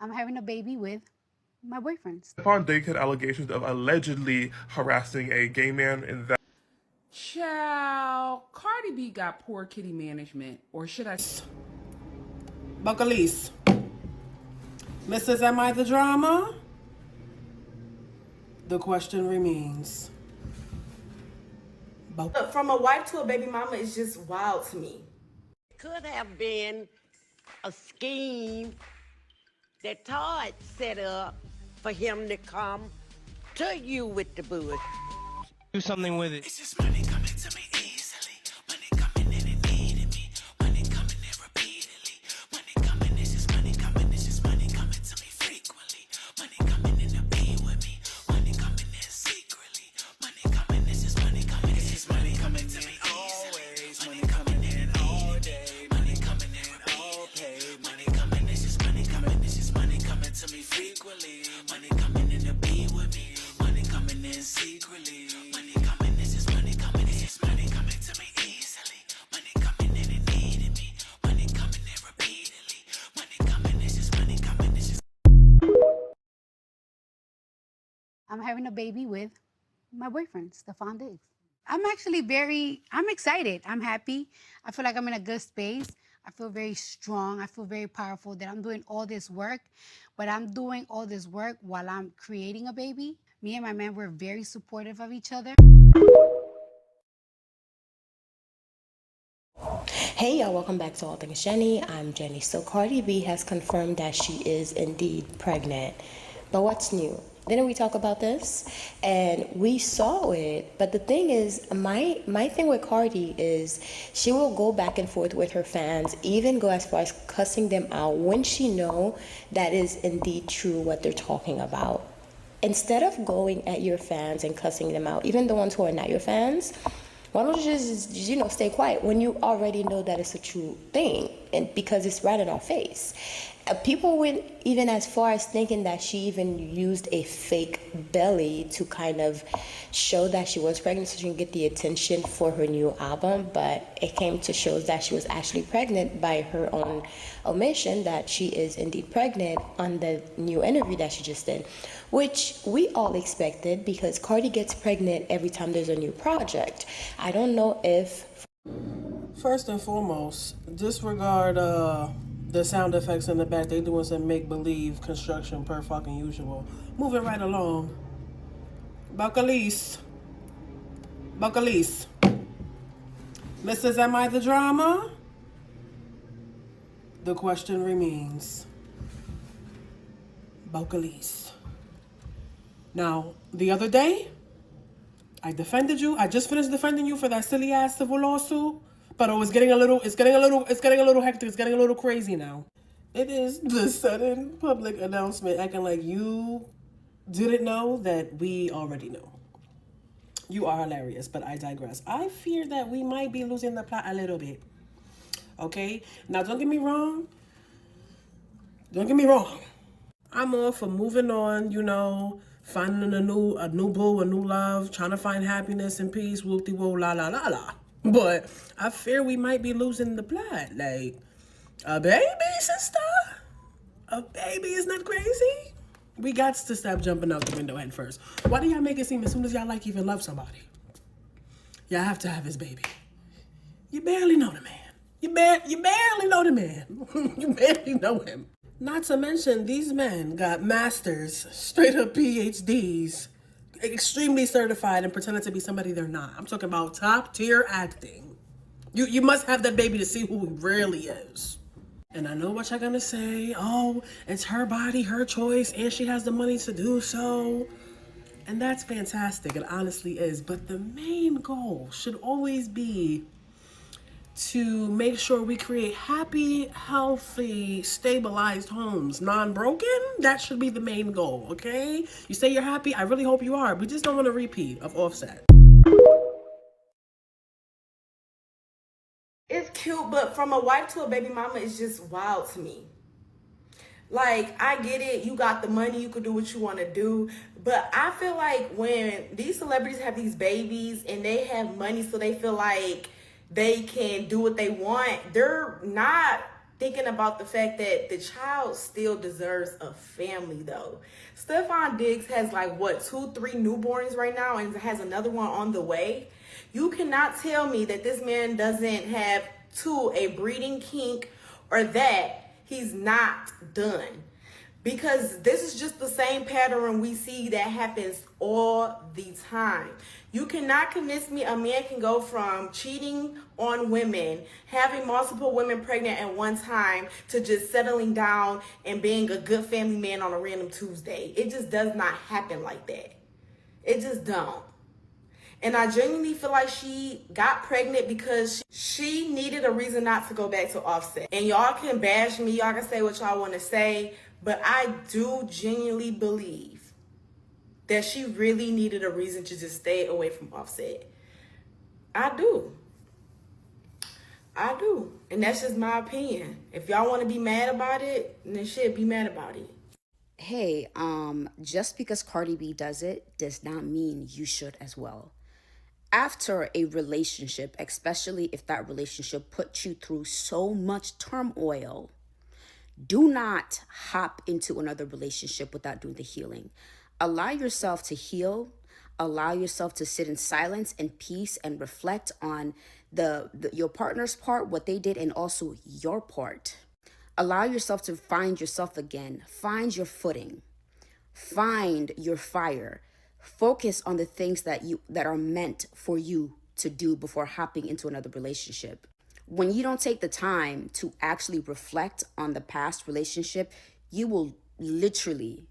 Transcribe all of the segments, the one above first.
I'm having a baby with my boyfriend. Stefon Diggs had allegations of allegedly harassing a gay man in that. Child, Cardi B got poor kitty management, or should I? Buckalise. Mrs. Am I the drama? The question remains. From a wife to a baby mama is just wild to me. Could have been a scheme that Todd set up for him to come to you with the bush. Do something with it. It's just money coming to me easily. Money coming in and needing me. Money coming in repeatedly. Money coming, it's just money coming. It's just money coming to me frequently. Money coming in to be with me. Money coming in secretly. Money coming, it's just money coming. It's just money coming to me always. Money coming in all day. Money coming in all pay. Money coming, it's just money coming. It's just money coming to me frequently. Money coming in to be with me. Money coming in secretly. Money coming, it's just money coming. It's just money coming to me easily. Money coming in and needing me. Money coming in repeatedly. Money coming, it's just money coming. It's just. I'm having a baby with my boyfriend, Stefon Diggs. I'm excited. I'm happy. I feel like I'm in a good space. I feel very strong. I feel very powerful that I'm doing all this work, but I'm doing all this work while I'm creating a baby. Me and my man, we're very supportive of each other. Hey y'all, welcome back to All Things Jenny. I'm Jenny. So Cardi B has confirmed that she is indeed pregnant. But what's new? Didn't we talk about this? And we saw it. But the thing is, my thing with Cardi is she will go back and forth with her fans, even go as far as cussing them out when she know that is indeed true what they're talking about. Instead of going at your fans and cussing them out, even the ones who are not your fans, why don't you just stay quiet when you already know that it's a true thing, and because it's right in our face. People went even as far as thinking that she even used a fake belly to kind of show that she was pregnant so she can get the attention for her new album, but it came to show that she was actually pregnant by her own omission, that she is indeed pregnant on the new interview that she just did, which we all expected because Cardi gets pregnant every time there's a new project. I don't know if... First and foremost, disregard the sound effects in the back. They doing some make-believe construction per fucking usual. Moving right along. Buckalise. Mrs. Am I the drama? The question remains. Buckalise. Now, the other day, I defended you. I just finished defending you for that silly ass civil lawsuit. But it's getting a little hectic. It's getting a little crazy now. It is the sudden public announcement acting like you didn't know that we already know. You are hilarious, but I digress. I fear that we might be losing the plot a little bit. Okay? Now, don't get me wrong. I'm all for moving on, finding a new boo, a new love, trying to find happiness and peace, whoop-de-woo, la la la la. But I fear we might be losing the plot. Like, a baby, sister? A baby is not crazy? We got to stop jumping out the window head first. Why do y'all make it seem as soon as y'all even love somebody, y'all have to have his baby? You barely know the man. You barely know the man. You barely know him. Not to mention, these men got masters, straight up PhDs, extremely certified and pretending to be somebody they're not. I'm talking about top tier acting. You must have that baby to see who he really is. And I know what you're gonna say. Oh, it's her body, her choice, and she has the money to do so. And that's fantastic, it honestly is. But the main goal should always be to make sure we create happy, healthy, stabilized homes, non-broken. That should be the main goal, okay? You say you're happy, I really hope you are. We just don't want a repeat of Offset. It's cute, but from a wife to a baby mama is just wild to me. Like, I get it, you got the money, you could do what you want to do, but I feel like when these celebrities have these babies and they have money so they feel like they can do what they want, they're not thinking about the fact that the child still deserves a family though. Stefon Diggs has like what, 2-3 newborns right now and has another one on the way. You cannot tell me that this man doesn't have a breeding kink or that he's not done. Because this is just the same pattern we see that happens all the time. You cannot convince me a man can go from cheating on women, having multiple women pregnant at one time, to just settling down and being a good family man on a random Tuesday. It just does not happen like that. It just don't. And I genuinely feel like she got pregnant because she needed a reason not to go back to Offset. And y'all can bash me, y'all can say what y'all want to say, but I do genuinely believe that she really needed a reason to just stay away from Offset. I do. And that's just my opinion. If y'all want to be mad about it, then shit, be mad about it. Hey, just because Cardi B does it does not mean you should as well. After a relationship, especially if that relationship put you through so much turmoil, do not hop into another relationship without doing the healing. Allow yourself to heal. Allow yourself to sit in silence and peace and reflect on your partner's part, what they did, and also your part. Allow yourself to find yourself again. Find your footing. Find your fire. Focus on the things that are meant for you to do before hopping into another relationship. When you don't take the time to actually reflect on the past relationship, you will literally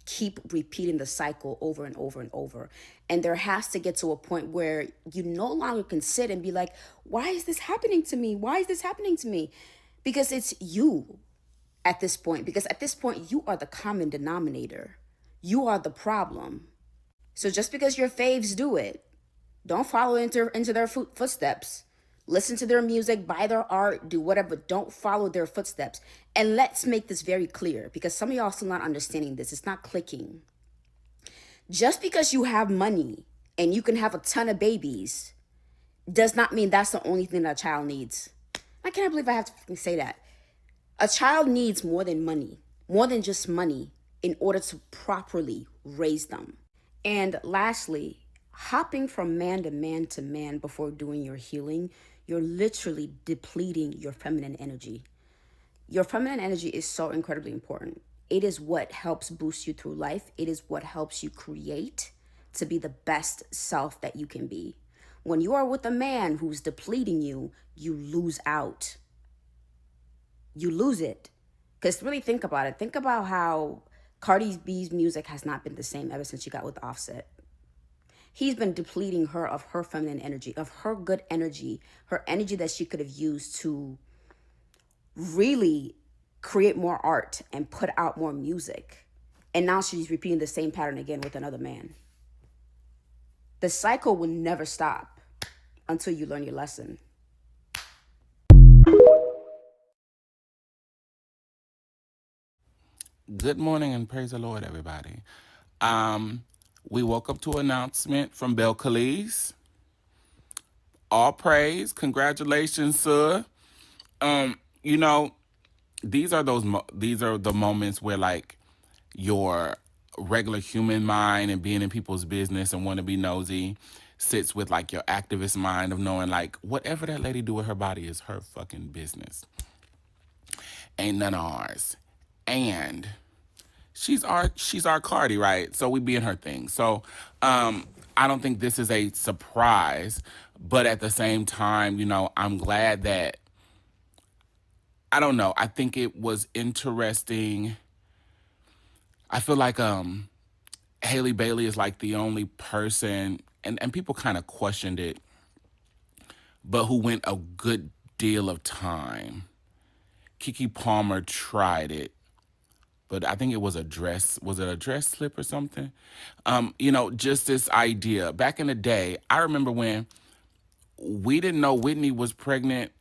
keep repeating the cycle over and over and over. And there has to get to a point where you no longer can sit and be like, why is this happening to me? Why is this happening to me? Because it's you at this point. Because at this point, you are the common denominator. You are the problem. So just because your faves do it, don't follow into their footsteps. Listen to their music, buy their art, do whatever. Don't follow their footsteps. And let's make this very clear, because some of y'all still not understanding this. It's not clicking. Just because you have money and you can have a ton of babies does not mean that's the only thing that a child needs. I can't believe I have to say that. A child needs more than money, more than just money, in order to properly raise them. And lastly, hopping from man to man to man before doing your healing, you're literally depleting your feminine energy. Your feminine energy is so incredibly important. It is what helps boost you through life. It is what helps you create to be the best self that you can be. When you are with a man who's depleting you, you lose out. You lose it. Because really think about it. Think about how Cardi B's music has not been the same ever since she got with Offset. He's been depleting her of her feminine energy, of her good energy, her energy that she could have used to really create more art and put out more music. And now she's repeating the same pattern again with another man. The cycle will never stop until you learn your lesson. Good morning and praise the Lord, everybody. We woke up to an announcement from Bel Khalees. All praise, congratulations, sir. You know, these are the moments where like your regular human mind and being in people's business and want to be nosy sits with like your activist mind of knowing like whatever that lady do with her body is her fucking business. Ain't none of ours. And she's our Cardi, right? So we be in her thing. So I don't think this is a surprise, but at the same time, you know, I'm glad that, I don't know, I think it was interesting. I feel like Haley Bailey is like the only person, and people kind of questioned it, but who went a good deal of time. Keke Palmer tried it, but I think it was a dress. Was it a dress slip or something? You know, just this idea. Back in the day, I remember when we didn't know Whitney was pregnant,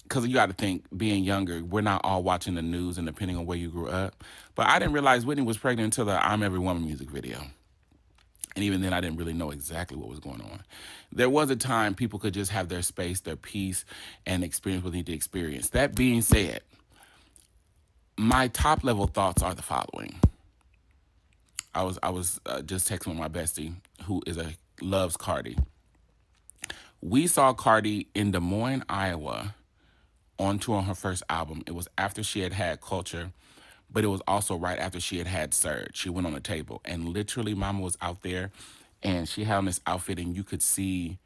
because you got to think, being younger, we're not all watching the news and depending on where you grew up. But I didn't realize Whitney was pregnant until the I'm Every Woman music video. And even then, I didn't really know exactly what was going on. There was a time people could just have their space, their peace, and experience what they need to experience. That being said, my top level thoughts are the following. I was just texting with my bestie, who loves Cardi. We saw Cardi in Des Moines, Iowa, on tour on her first album. It was after she had Culture, but it was also right after she had Surge. She went on the table, and literally Mama was out there, and she had on this outfit, and you could see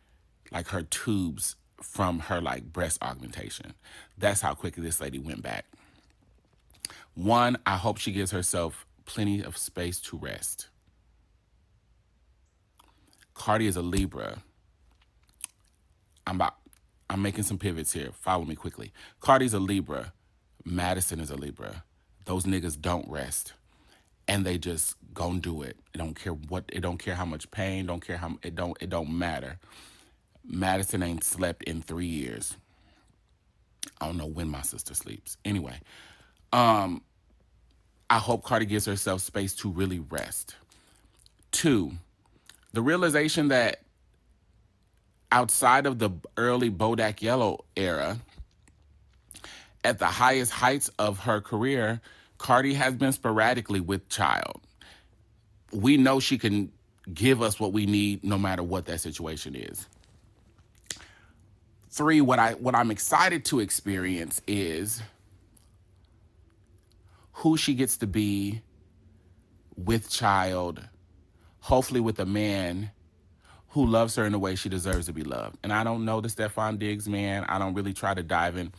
like her tubes from her like breast augmentation. That's how quickly this lady went back. One, I hope she gives herself plenty of space to rest. Cardi is a Libra. I'm making some pivots here. Follow me quickly. Cardi's a Libra. Madison is a Libra. Those niggas don't rest. And they just gon' do it. It don't care what, it don't care how much pain, don't care how, it don't matter. Madison ain't slept in 3 years. I don't know when my sister sleeps. Anyway, I hope Cardi gives herself space to really rest. 2, the realization that outside of the early Bodak Yellow era, at the highest heights of her career, Cardi has been sporadically with child. We know she can give us what we need no matter what that situation is. 3, what I'm excited to experience is who she gets to be with child, hopefully with a man who loves her in the way she deserves to be loved. And I don't know the Stefon Diggs man. I don't really try to dive in.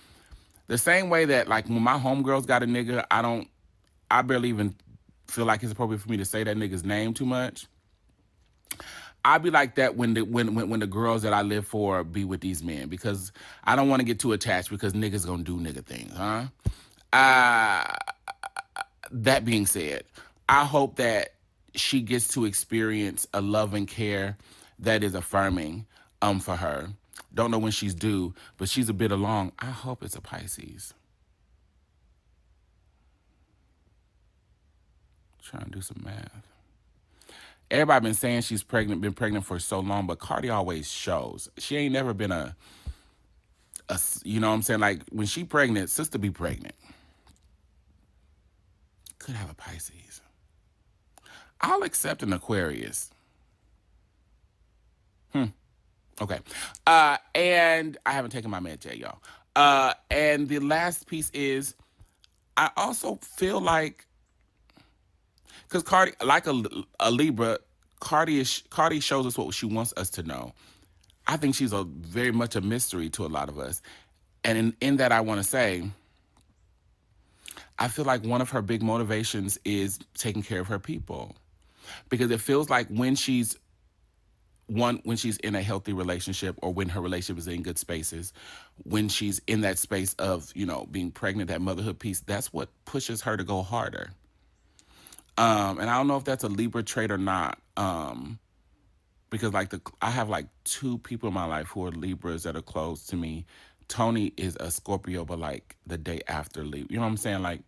The same way that like when my homegirls got a nigga, I barely even feel like it's appropriate for me to say that nigga's name too much. I be like that when the girls that I live for be with these men, because I don't want to get too attached because niggas gonna do nigga things, huh? That being said, I hope that she gets to experience a love and care that is affirming for her. Don't know when she's due, but she's a bit along. I hope it's a Pisces. Trying to do some math. Everybody been saying she's been pregnant for so long, but Cardi always shows. She ain't never been a you know what I'm saying? Like when she pregnant, sister be pregnant. Could have a Pisces. I'll accept an Aquarius. Okay. And I haven't taken my meds yet, y'all. And the last piece is, I also feel like, because Cardi, like a Libra, Cardi shows us what she wants us to know. I think she's very much a mystery to a lot of us. And in that, I want to say, I feel like one of her big motivations is taking care of her people. Because it feels like when she's in a healthy relationship, or when her relationship is in good spaces, when she's in that space of, being pregnant, that motherhood piece, that's what pushes her to go harder. And I don't know if that's a Libra trait or not. Because I have 2 people in my life who are Libras that are close to me. Tony is a Scorpio, but the day after Libra. You know what I'm saying?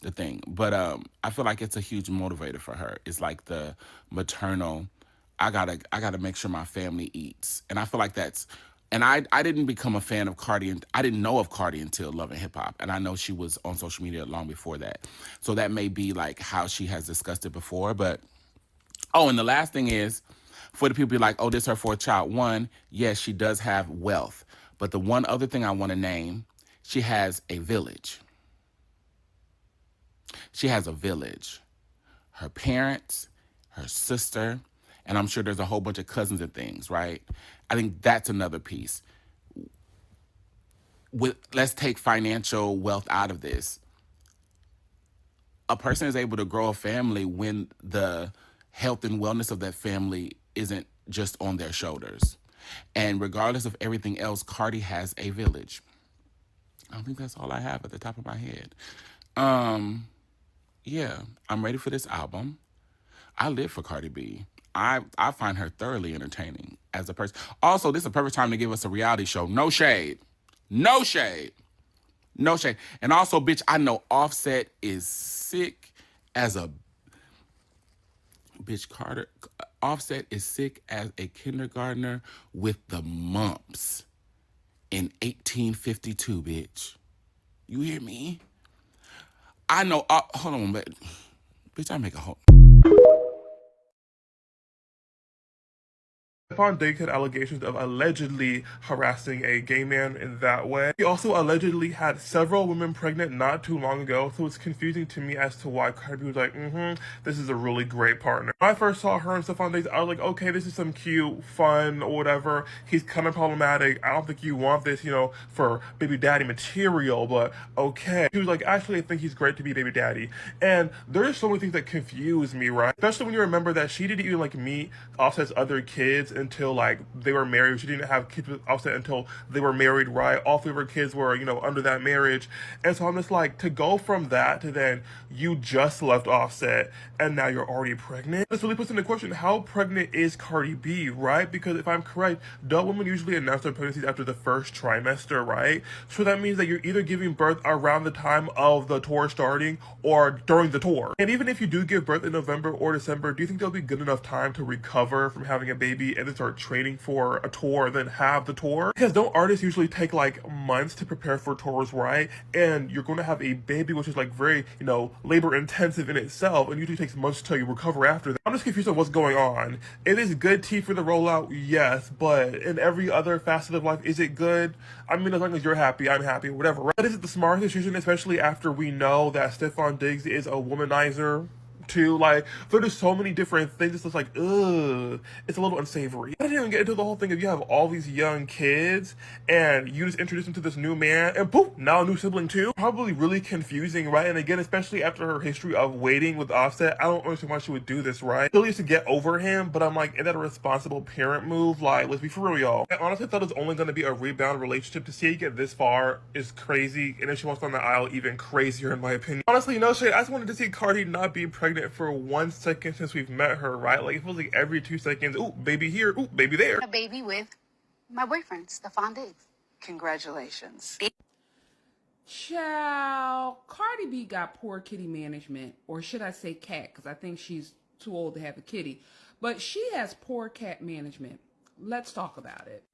The thing. But I feel like it's a huge motivator for her. It's the maternal, I gotta make sure my family eats. And I feel like that's, and I didn't become a fan of Cardi, and I didn't know of Cardi until Love and Hip Hop. And I know she was on social media long before that. So that may be how she has discussed it before. But, and the last thing is, for the people be like, this is her fourth child. One, yes, she does have wealth. But the one other thing I want to name, she has a village. She has a village. Her parents, her sister, and I'm sure there's a whole bunch of cousins and things, right? I think that's another piece. Let's take financial wealth out of this. A person is able to grow a family when the health and wellness of that family isn't just on their shoulders. And regardless of everything else, Cardi has a village. I don't think that's all I have at the top of my head. Yeah, I'm ready for this album. I live for Cardi B. I find her thoroughly entertaining as a person. Also, this is a perfect time to give us a reality show. No shade. No shade. No shade. And also, bitch, I know Offset is sick as a bitch. Offset is sick as a kindergartner with the mumps in 1852, bitch. You hear me? I know. Hold on, but bitch, I make a whole. Stefon Diggs had allegations of allegedly harassing a gay man in that way. He also allegedly had several women pregnant not too long ago, so it's confusing to me as to why Cardi B was like, this is a really great partner. When I first saw her and Stefon Diggs, I was like, okay, this is some cute, fun, or whatever. He's kind of problematic. I don't think you want this, for baby daddy material, but okay. He was like, actually, I think he's great to be baby daddy. And there's so many things that confuse me, right? Especially when you remember that she didn't even meet Offset's other kids until they were married. She didn't have kids with Offset until they were married, right? All three of her kids were, under that marriage. And so I'm just like, to go from that to then you just left Offset and now you're already pregnant. This really puts into question, how pregnant is Cardi B, right? Because if I'm correct, don't women usually announce their pregnancies after the first trimester, right? So that means that you're either giving birth around the time of the tour starting or during the tour. And even if you do give birth in November or December, do you think there'll be good enough time to recover from having a baby and then start training for a tour and then have the tour? Because don't artists usually take months to prepare for tours, right? And you're going to have a baby which is very, labor intensive in itself and usually takes months till you recover after that. I'm just confused on what's going on. It is good tea for the rollout, yes, but in every other facet of life, is it good? I mean, as long as you're happy, I'm happy, whatever, right? But is it the smartest decision, especially after we know that Stefon Diggs is a womanizer? Too. There's just so many different things. It's just ugh, it's a little unsavory. I didn't even get into the whole thing of you have all these young kids and you just introduce them to this new man and poof, now a new sibling too. Probably really confusing, right? And again, especially after her history of waiting with Offset, I don't understand why she would do this, right? Still used to get over him, but I'm is that a responsible parent move? Let's be for real, y'all. I honestly thought it was only going to be a rebound relationship. To see it get this far is crazy, and if she walks down the aisle, even crazier in my opinion. Honestly, no shade, I just wanted to see Cardi not be pregnant for 1 second since we've met her, right? It feels like every 2 seconds, ooh, baby here, ooh, baby there. A baby with my boyfriend, Stefon Diggs. Congratulations. Child, Cardi B got poor kitty management, or should I say cat, because I think she's too old to have a kitty. But she has poor cat management. Let's talk about it.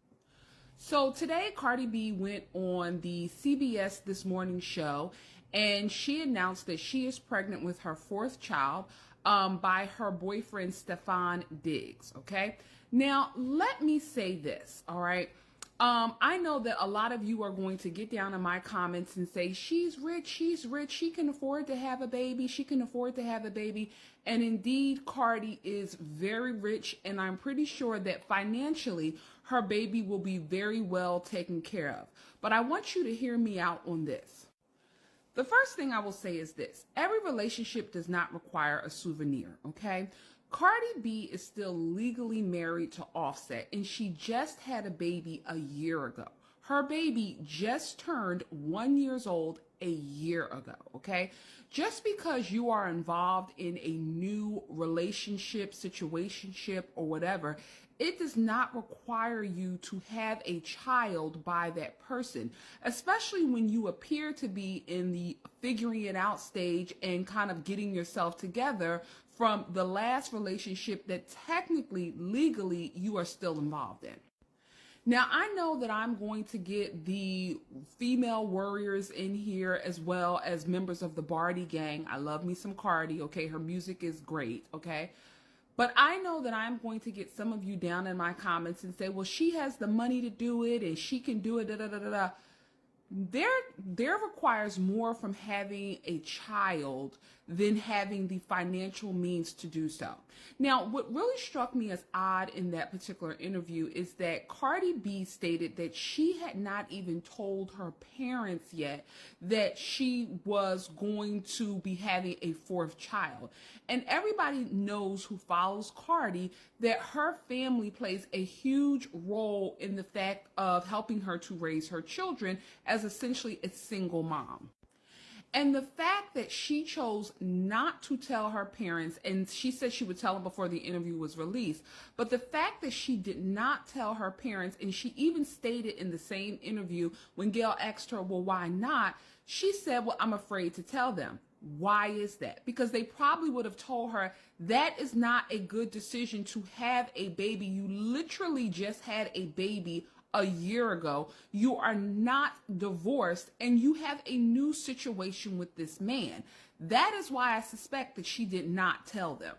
So today, Cardi B went on the CBS This Morning show, and she announced that she is pregnant with her fourth child by her boyfriend, Stefon Diggs, okay? Now, let me say this, all right? I know that a lot of you are going to get down in my comments and say, she's rich, she can afford to have a baby, And indeed, Cardi is very rich, and I'm pretty sure that financially, her baby will be very well taken care of. But I want you to hear me out on this. The first thing I will say is this. Every relationship does not require a souvenir, okay? Cardi B is still legally married to Offset, and she just had a baby a year ago. Her baby just turned 1 year old a year ago, okay? Just because you are involved in a new relationship, situationship, or whatever, it does not require you to have a child by that person, especially when you appear to be in the figuring it out stage and kind of getting yourself together from the last relationship that technically, legally, you are still involved in. Now, I know that I'm going to get the female warriors in here as well as members of the Barty gang. I love me some Cardi, okay? Her music is great, okay? But I know that I'm going to get some of you down in my comments and say, well, she has the money to do it and she can do it, da-da-da-da-da. There requires more from having a child than having the financial means to do so. Now, what really struck me as odd in that particular interview is that Cardi B stated that she had not even told her parents yet that she was going to be having a fourth child. And everybody knows who follows Cardi that her family plays a huge role in the fact of helping her to raise her children as essentially a single mom. And the fact that she chose not to tell her parents, and she said she would tell them before the interview was released, but the fact that she did not tell her parents, and she even stated in the same interview when Gail asked her, well, why not? She said, well, I'm afraid to tell them. Why is that? Because they probably would have told her that is not a good decision to have a baby. You literally just had a baby a year ago. You are not divorced and you have a new situation with this man. That is why I suspect that she did not tell them.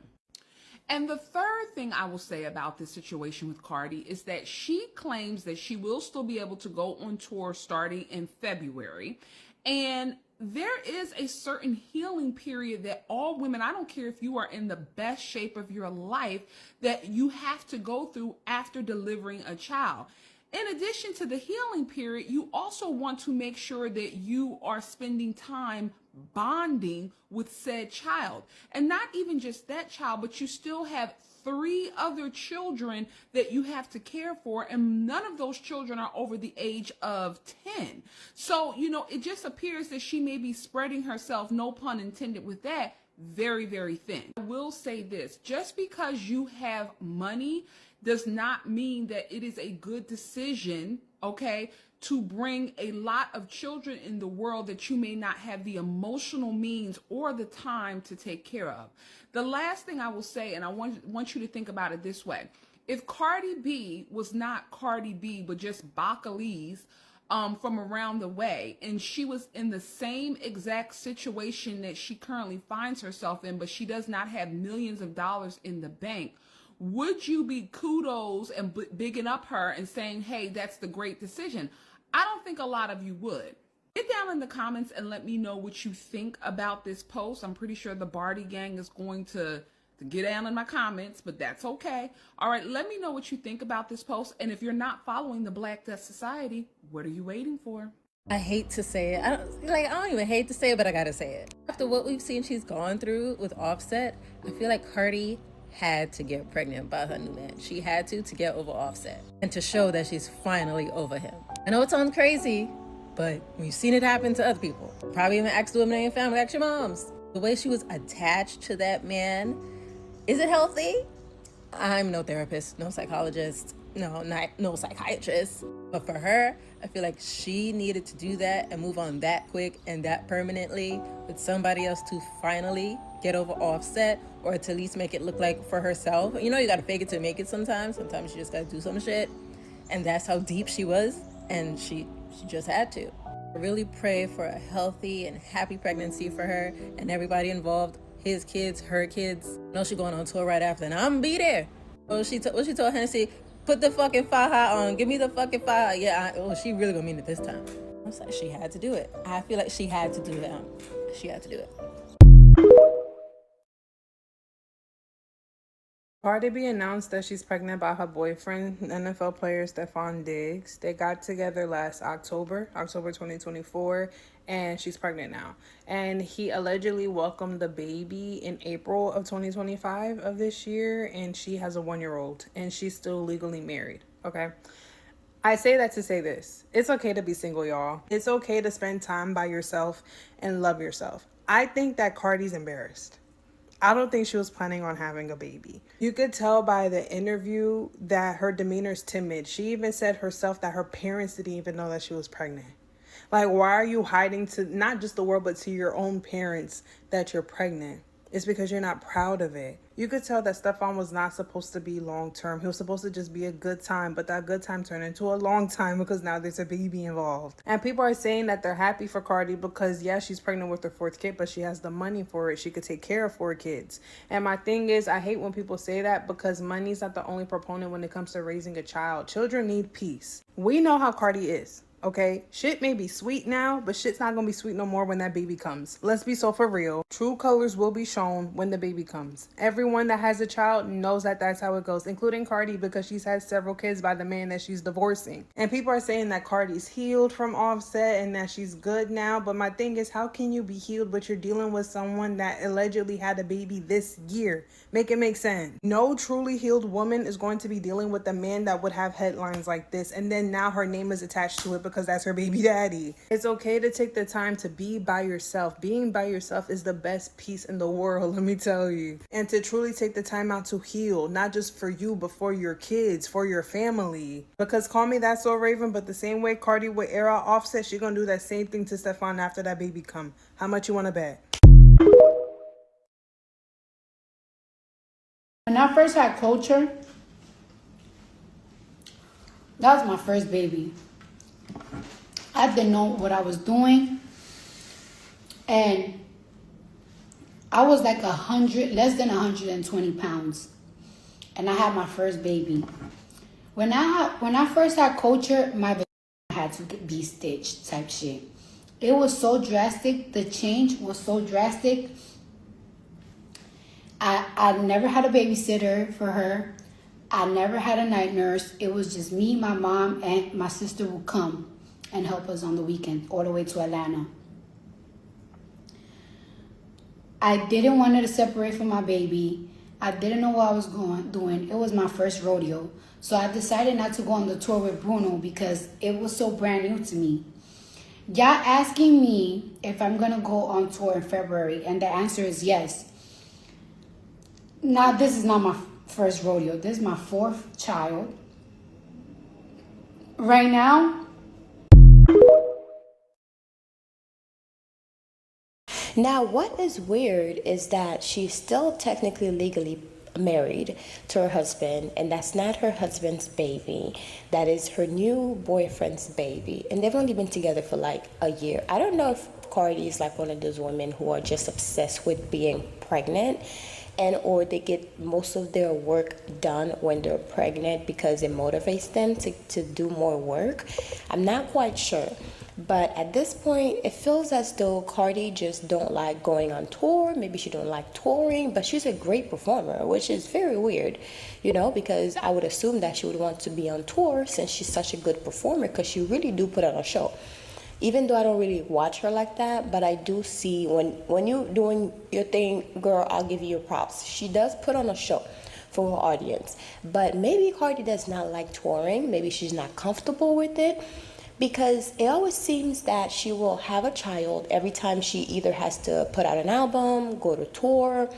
And the third thing I will say about this situation with Cardi is that she claims that she will still be able to go on tour starting in February. And there is a certain healing period that all women, I don't care if you are in the best shape of your life, that you have to go through after delivering a child. In addition to the healing period, you also want to make sure that you are spending time bonding with said child. And not even just that child, but you still have 3 other children that you have to care for, and none of those children are over the age of 10. So, it just appears that she may be spreading herself, no pun intended with that, very, very thin. I will say this, just because you have money does not mean that it is a good decision, okay, to bring a lot of children in the world that you may not have the emotional means or the time to take care of. The last thing I will say, and I want you to think about it this way. If Cardi B was not Cardi B, but just Bacalis from around the way, and she was in the same exact situation that she currently finds herself in, but she does not have millions of dollars in the bank, would you be kudos and bigging up her and saying, hey, that's the great decision? I don't think a lot of you would. Get down in the comments and let me know what you think about this post. I'm pretty sure the Barty gang is going to get down in my comments, but that's okay. All right, let me know what you think about this post. And if you're not following the Black Death Society, what are you waiting for? I hate to say it. I don't even hate to say it, but I gotta say it. After what we've seen she's gone through with Offset, I feel like Cardi had to get pregnant by her new man. She had to get over Offset and to show that she's finally over him. I know it sounds crazy, but we've seen it happen to other people. Probably even ask the women in your family, ask your moms. The way she was attached to that man, is it healthy? I'm no therapist, no psychologist, no psychiatrist. But for her, I feel like she needed to do that and move on that quick and that permanently with somebody else to finally get over Offset, or to at least make it look like for herself. You gotta fake it to make it sometimes. Sometimes you just gotta do some shit. And that's how deep she was, and she just had to. I really pray for a healthy and happy pregnancy for her and everybody involved, his kids, her kids. I know she's going on tour right after, and I'm gonna be there. What she told Hennessy, put the fucking faja on, give me the fucking faja. Yeah, she really gonna mean it this time. I was like, she had to do it. I feel like she had to do that. She had to do it. Cardi B announced that she's pregnant by her boyfriend, NFL player Stefon Diggs. They got together last October 2024, and she's pregnant now. And he allegedly welcomed the baby in April of 2025 of this year, and she has a 1-year-old, and she's still legally married, okay? I say that to say this. It's okay to be single, y'all. It's okay to spend time by yourself and love yourself. I think that Cardi's embarrassed. I don't think she was planning on having a baby. You could tell by the interview that her demeanor is timid. She even said herself that her parents didn't even know that she was pregnant. Like, why are you hiding to not just the world, but to your own parents that you're pregnant? It's because you're not proud of it. You could tell that Stefon was not supposed to be long-term. He was supposed to just be a good time, but that good time turned into a long time because now there's a baby involved. And people are saying that they're happy for Cardi because, yeah, she's pregnant with her 4th kid, but she has the money for it. She could take care of 4 kids. And my thing is, I hate when people say that because money's not the only proponent when it comes to raising a child. Children need peace. We know how Cardi is. Okay, shit may be sweet now, but shit's not gonna be sweet no more when that baby comes. Let's be so for real. True colors will be shown when the baby comes. Everyone that has a child knows that that's how it goes, including Cardi, because she's had several kids by the man that she's divorcing. And people are saying that Cardi's healed from Offset and that she's good now. But my thing is, how can you be healed but you're dealing with someone that allegedly had a baby this year? Make it make sense. No truly healed woman is going to be dealing with a man that would have headlines like this, and then now her name is attached to it because that's her baby daddy. It's okay to take the time to be by yourself. Being by yourself is the best peace in the world, let me tell you. And to truly take the time out to heal, not just for you, but for your kids, for your family. Because call me that so Raven, but the same way Cardi would air out Offset, she gonna do that same thing to Stefon after that baby come. How much you wanna bet? When I first had Culture, that was my first baby. I didn't know what I was doing, and I was like less than 120 pounds, and I had my first baby. When I first had Culture, my vagina had to be stitched type shit. It was so drastic. The change was so drastic. I never had a babysitter for her. I never had a night nurse. It was just me, my mom, and my sister would come and help us on the weekend, all the way to Atlanta. I didn't want her to separate from my baby. I didn't know what I was doing. It was my first rodeo. So I decided not to go on the tour with Bruno because it was so brand new to me. Y'all asking me if I'm going to go on tour in February, and the answer is yes. Now, this is not my first rodeo. This is my fourth child. Right now, Now, what is weird is that she's still technically legally married to her husband, and that's not her husband's baby. That is her new boyfriend's baby, and they've only been together for like a year. I don't know if Cardi is like one of those women who are just obsessed with being pregnant, and or they get most of their work done when they're pregnant because it motivates them to do more work. I'm not quite sure. But at this point, it feels as though Cardi just don't like going on tour. Maybe she don't like touring, but she's a great performer, which is very weird, because I would assume that she would want to be on tour since she's such a good performer, because she really do put on a show. Even though I don't really watch her like that, but I do see when you doing your thing, girl, I'll give you your props. She does put on a show for her audience. But maybe Cardi does not like touring. Maybe she's not comfortable with it. Because it always seems that she will have a child every time she either has to put out an album, go to tour,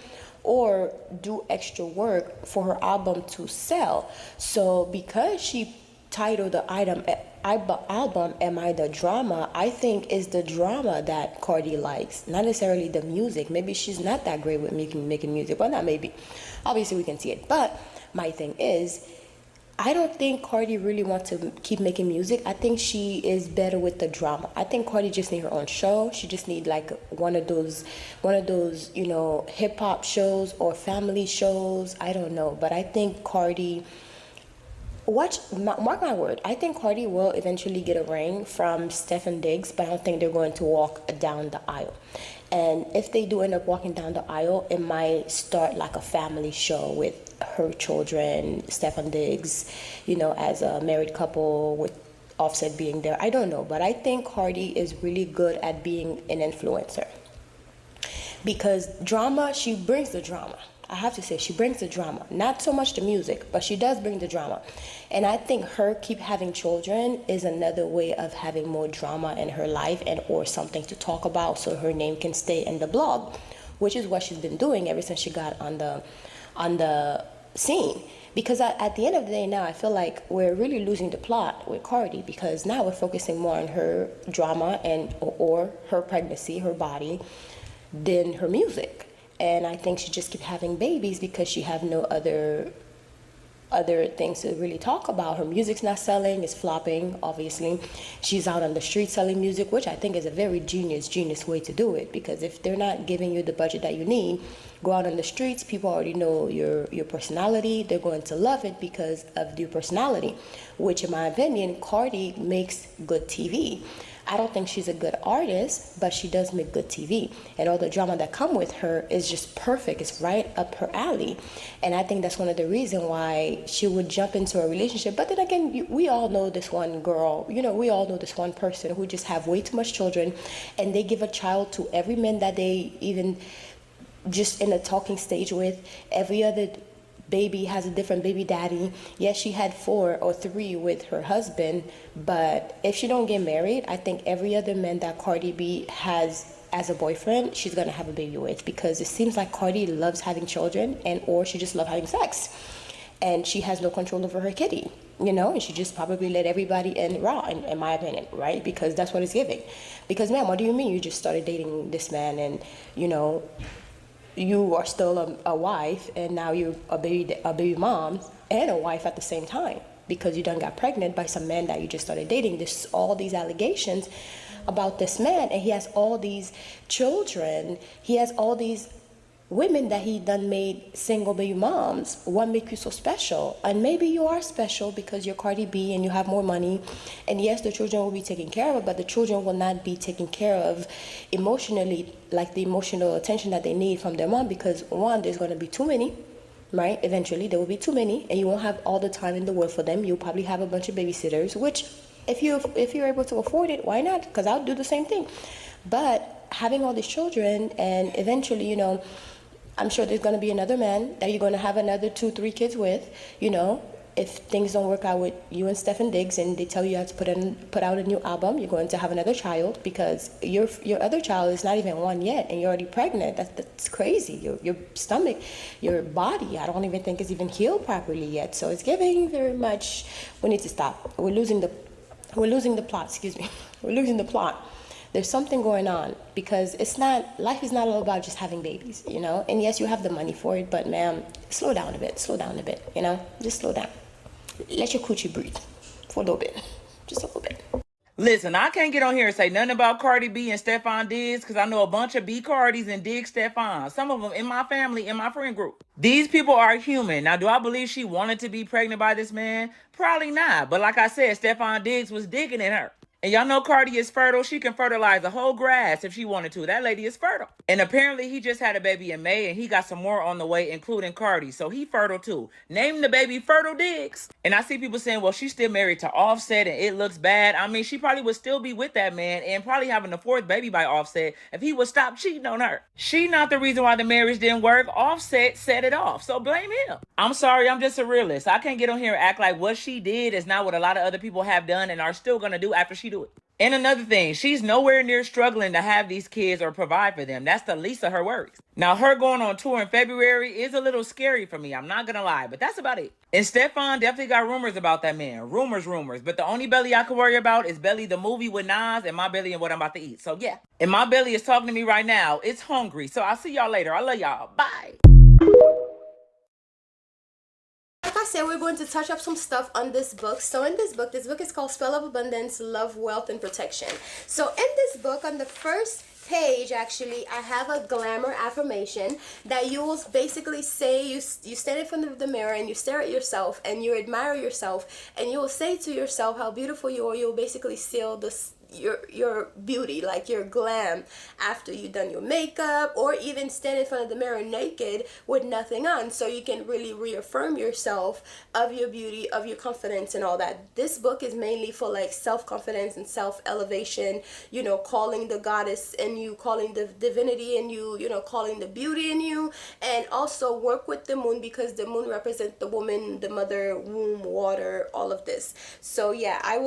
or do extra work for her album to sell. So because she titled the album Am I the Drama, I think is the drama that Cardi likes, not necessarily the music. Maybe she's not that great with making music. Well, not maybe. Obviously, we can see it. But my thing is, I don't think Cardi really wants to keep making music. I think she is better with the drama. I think Cardi just need her own show. She just need like one of those, hip hop shows or family shows. I don't know, but I think Cardi. Mark my word. I think Cardi will eventually get a ring from Stefon Diggs, but I don't think they're going to walk down the aisle. And if they do end up walking down the aisle, it might start like a family show with her children, Stefon Diggs, as a married couple with Offset being there. I don't know, but I think Cardi is really good at being an influencer. Because drama, she brings the drama. I have to say, she brings the drama. Not so much the music, but she does bring the drama. And I think her keep having children is another way of having more drama in her life and or something to talk about so her name can stay in the blog, which is what she's been doing ever since she got on the scene. Because at the end of the day now, I feel like we're really losing the plot with Cardi, because now we're focusing more on her drama and or her pregnancy, her body, than her music. And I think she just keep having babies because she have no other things to really talk about. Her music's not selling, it's flopping, obviously. She's out on the street selling music, which I think is a very genius way to do it. Because if they're not giving you the budget that you need, go out on the streets, people already know your personality. They're going to love it because of your personality, which in my opinion, Cardi makes good TV. I don't think she's a good artist, but she does make good TV. And all the drama that come with her is just perfect. It's right up her alley. And I think that's one of the reasons why she would jump into a relationship. But then again, we all know this one girl, we all know this one person who just have way too much children, and they give a child to every man that they even just in a talking stage with. Every other baby has a different baby daddy. Yes, she had 4 or 3 with her husband, but if she don't get married, I think every other man that Cardi B has as a boyfriend, she's gonna have a baby with, because it seems like Cardi loves having children and or she just loves having sex. and she has no control over her kitty, you know, and she just probably let everybody in raw, in my opinion, right? Because that's what it's giving. Because, ma'am, what do you mean you just started dating this man and, you know, you are still a wife, and now you're a baby mom and a wife at the same time, because you done got pregnant by some man that you just started dating. There's all these allegations about this man, and he has all these children. He has all these women that he done made single baby moms. What make you so special? And maybe you are special because you're Cardi B and you have more money, and yes, the children will be taken care of, but the children will not be taken care of emotionally, like the emotional attention that they need from their mom, because one, there's going to be too many, right? Eventually there will be too many, and you won't have all the time in the world for them. You'll probably have a bunch of babysitters, which if you're able to afford it, why not? Because I'll do the same thing. But having all these children, and eventually, you know, I'm sure there's going to be another man that you're going to have another 2-3 kids with, you know. If things don't work out with you and Stefon Diggs, and they tell you have to put out a new album, you're going to have another child, because your other child is not even 1 yet, and you're already pregnant. That's crazy. Your stomach, your body, I don't even think is even healed properly yet. So it's giving very much. We need to stop. We're losing the plot. Excuse me. We're losing the plot. There's something going on, because life is not all about just having babies, you know. And yes, you have the money for it, but ma'am, slow down a bit, you know. Just slow down. Let your coochie breathe for a little bit, just a little bit. Listen, I can't get on here and say nothing about Cardi B and Stefon Diggs, because I know a bunch of B Cardis and Diggs Stefon. Some of them in my family, in my friend group. These people are human. Now, do I believe she wanted to be pregnant by this man? Probably not. But like I said, Stefon Diggs was digging in her. And y'all know Cardi is fertile. She can fertilize the whole grass if she wanted to. That lady is fertile. And apparently he just had a baby in May, and he got some more on the way, including Cardi. So he fertile too. Name the baby Fertile Diggs. And I see people saying, well, she's still married to Offset and it looks bad. I mean, she probably would still be with that man and probably having the 4th baby by Offset if he would stop cheating on her. She not the reason why the marriage didn't work. Offset set it off. So blame him. I'm sorry, I'm just a realist. I can't get on here and act like what she did is not what a lot of other people have done and are still going to do after she do it. And another thing, she's nowhere near struggling to have these kids or provide for them. That's the least of her worries. Now, her going on tour in February is a little scary for me. I'm not going to lie, but that's about it. And Stefon definitely got rumors about that man. Rumors. But the only belly I can worry about is Belly the movie with Nas, and My Belly and what I'm about to eat. So yeah, and My Belly is talking to me right now. It's hungry. So I'll see y'all later. I love y'all. Bye. Like I said, we're going to touch up some stuff on this book. So in this book is called Spell of Abundance, Love, Wealth, and Protection. So in this book, on the first page, actually, I have a glamour affirmation that you will basically say, you stand in front of the mirror and you stare at yourself and you admire yourself, and you will say to yourself how beautiful you are. You'll basically seal this your beauty, like your glam, after you've done your makeup, or even stand in front of the mirror naked with nothing on, so you can really reaffirm yourself of your beauty, of your confidence and all that. This book is mainly for like self-confidence and self-elevation, you know, calling the goddess in you, calling the divinity in you, you know, calling the beauty in you. And also work with the moon, because the moon represents the woman, the mother, womb, water, all of this. So yeah, I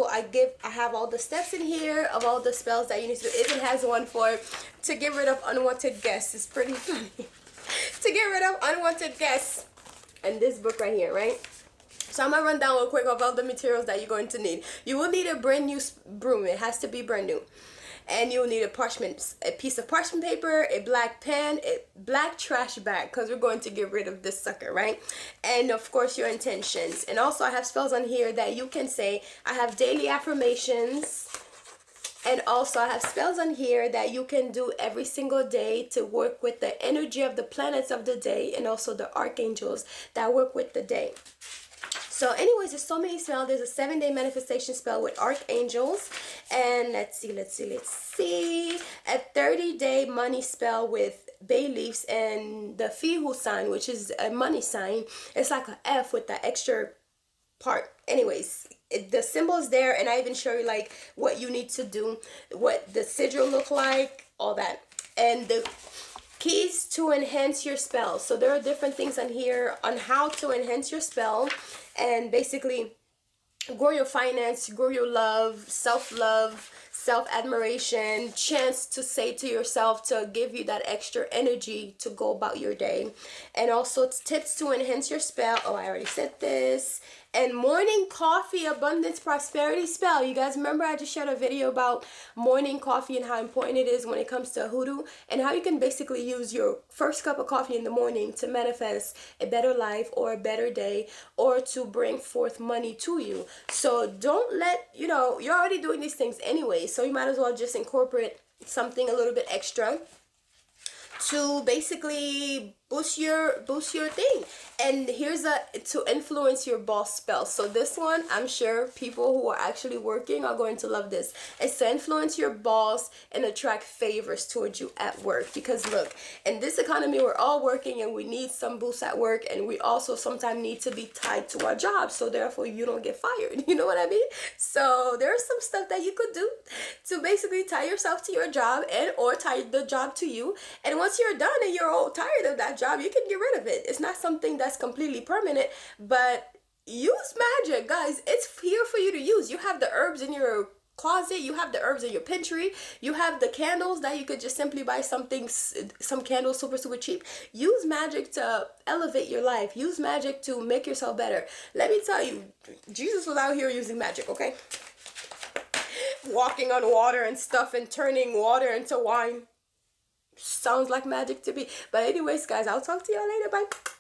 have all the steps in here of all the spells that you need to do. It even has one to get rid of unwanted guests. It's pretty funny. To get rid of unwanted guests. And this book right here, right? So I'm gonna run down real quick of all the materials that you're going to need. You will need a brand new broom. It has to be brand new. And you'll need a piece of parchment paper, a black pen, a black trash bag, because we're going to get rid of this sucker, right? And of course your intentions. And also I have spells on here that you can say. I have daily affirmations. And also I have spells on here that you can do every single day to work with the energy of the planets of the day, and also the archangels that work with the day. So anyways, there's so many spells. There's a 7-day manifestation spell with archangels. And let's see. A 30-day money spell with bay leaves and the Fihu sign, which is a money sign. It's like an F with the extra part. Anyways, the symbol is there, and I even show you like what you need to do, what the sigil look like, all that. And the keys to enhance your spell. So there are different things on here on how to enhance your spell and basically grow your finance, grow your love, self-love, self-admiration, chance to say to yourself to give you that extra energy to go about your day. And also it's tips to enhance your spell. Oh, I already said this. And morning coffee abundance prosperity spell. You guys remember I just shared a video about morning coffee and how important it is when it comes to hoodoo, and how you can basically use your first cup of coffee in the morning to manifest a better life or a better day, or to bring forth money to you. So don't let, you're already doing these things anyway, so you might as well just incorporate something a little bit extra to basically boost your thing. And here's to influence your boss spell. So this one, I'm sure people who are actually working are going to love this. It's to influence your boss and attract favors towards you at work. Because look, in this economy, we're all working and we need some boost at work, and we also sometimes need to be tied to our job, so therefore you don't get fired. You know what I mean? So there's some stuff that you could do to basically tie yourself to your job, and or tie the job to you. And once you're done and you're all tired of that job, you can get rid of it. It's not something that's completely permanent, but use magic, guys. It's here for you to use. You have the herbs in your closet, you have the herbs in your pantry, you have the candles that you could just simply buy some candles super cheap. Use magic to elevate your life. Use magic to make yourself better. Let me tell you, Jesus was out here using magic, okay? Walking on water and stuff and turning water into wine. Sounds like magic to me. But anyways, guys, I'll talk to y'all later. Bye.